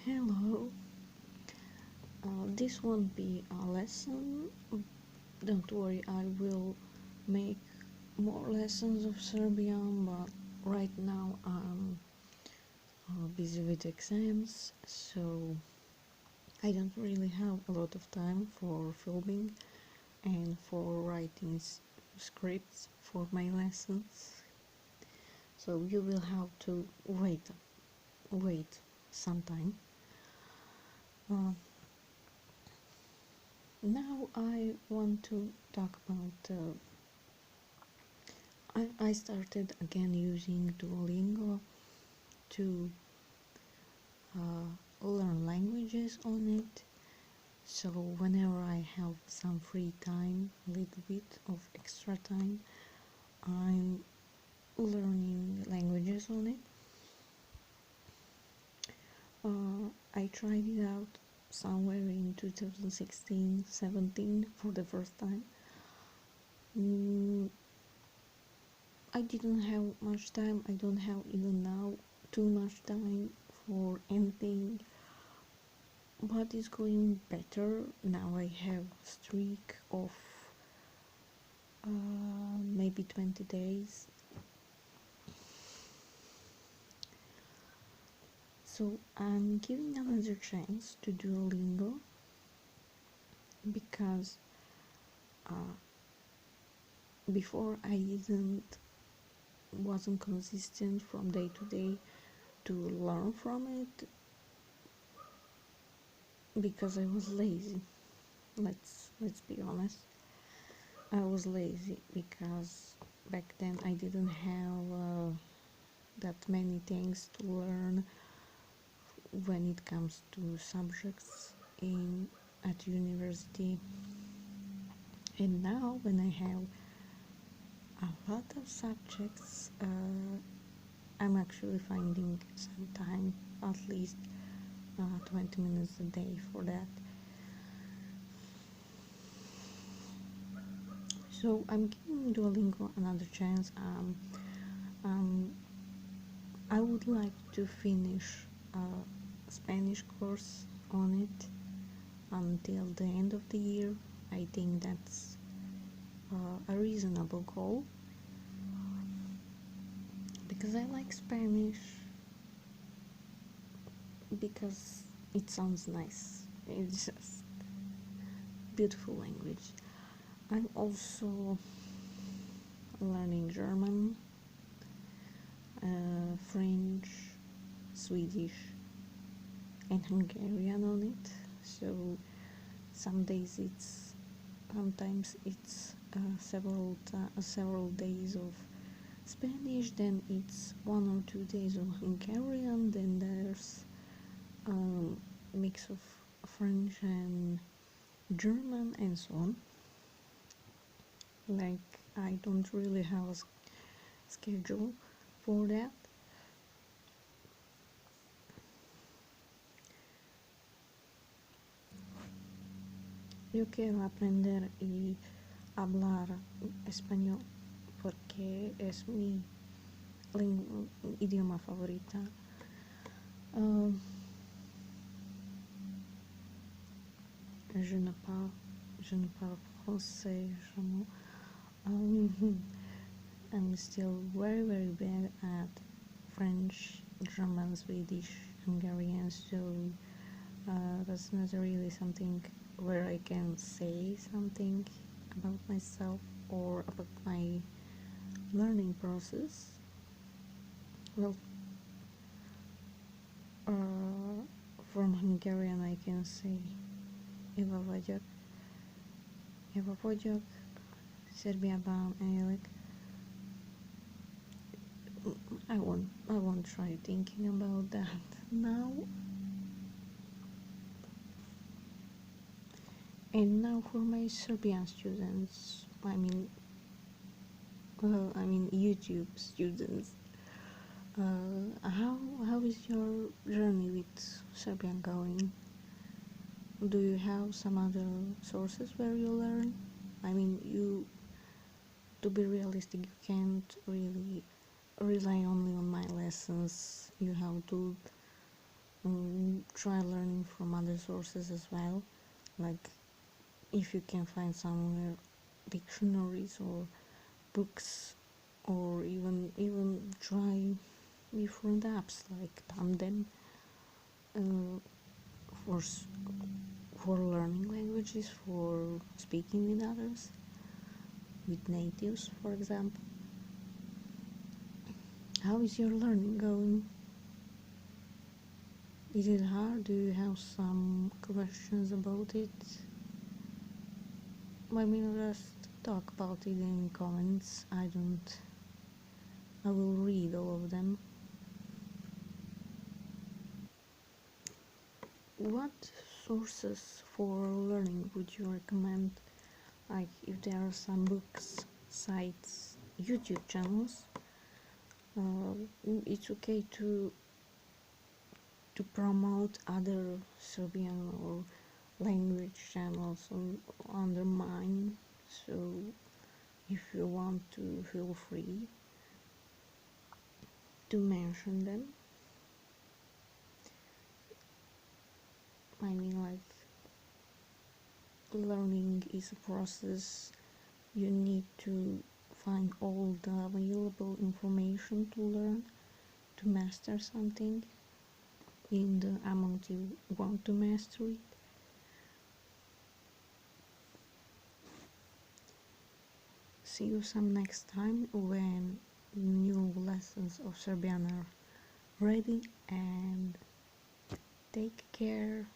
Hello, this won't be a lesson. Don't worry, I will make more lessons of Serbian, but right now I'm busy with exams, so I don't really have a lot of time for filming and for writing scripts for my lessons. So you will have to wait some time. Uh, Now I want to talk about I started again using Duolingo to learn languages on it. So whenever I have some free time, a little bit of extra time, I'm learning languages on it. I tried it out somewhere in 2016-17 for the first time. I didn't have much time. I don't have even now too much time for anything, but it's going better. Now I have a streak of maybe 20 days. So I'm giving another chance to Duolingo because before I wasn't consistent from day to day to learn from it because I was lazy. Let's be honest. I was lazy because back then I didn't have that many things to learn when it comes to subjects in at university. And now when I have a lot of subjects, I'm actually finding some time, at least 20 minutes a day for that. So I'm giving Duolingo another chance. I would like to finish a Spanish course on it until the end of the year. I think that's a reasonable goal because I like Spanish because it sounds nice. It's just beautiful language. I'm also learning German, French, Swedish, and Hungarian on it. So sometimes it's several days of Spanish, then it's 1 or 2 days of Hungarian, then there's a mix of French and German and so on. Like I don't really have a schedule for that. Yo quiero aprender y hablar español porque es mi idioma favorita. Je ne parle français. I'm still very bad at French, German, Swedish, Hungarian, so that's not really something where I can say something about myself or about my learning process. Well, from Hungarian I can say Eva vagyok, Serbiában élek. I won't try thinking about that now. And now for my Serbian students, I mean YouTube students. How is your journey with Serbian going? Do you have some other sources where you learn? I mean, to be realistic, you can't really rely only on my lessons. You have to try learning from other sources as well, like if you can find somewhere dictionaries or books, or even try different apps like Tandem, uh, for for learning languages, for speaking with others, with natives, for example. How is your learning going? Is it hard? Do you have some questions about it? I mean, just talk about it in comments. I will read all of them. What sources for learning would you recommend? Like, if there are some books, sites, YouTube channels, it's okay to promote other Serbian or language channels under mine. So if you want to, feel free to mention them. I mean, like, learning is a process. You need to find all the available information to learn, to master something in the amount you want to master it. See you some next time when new lessons of Serbian are ready, and take care.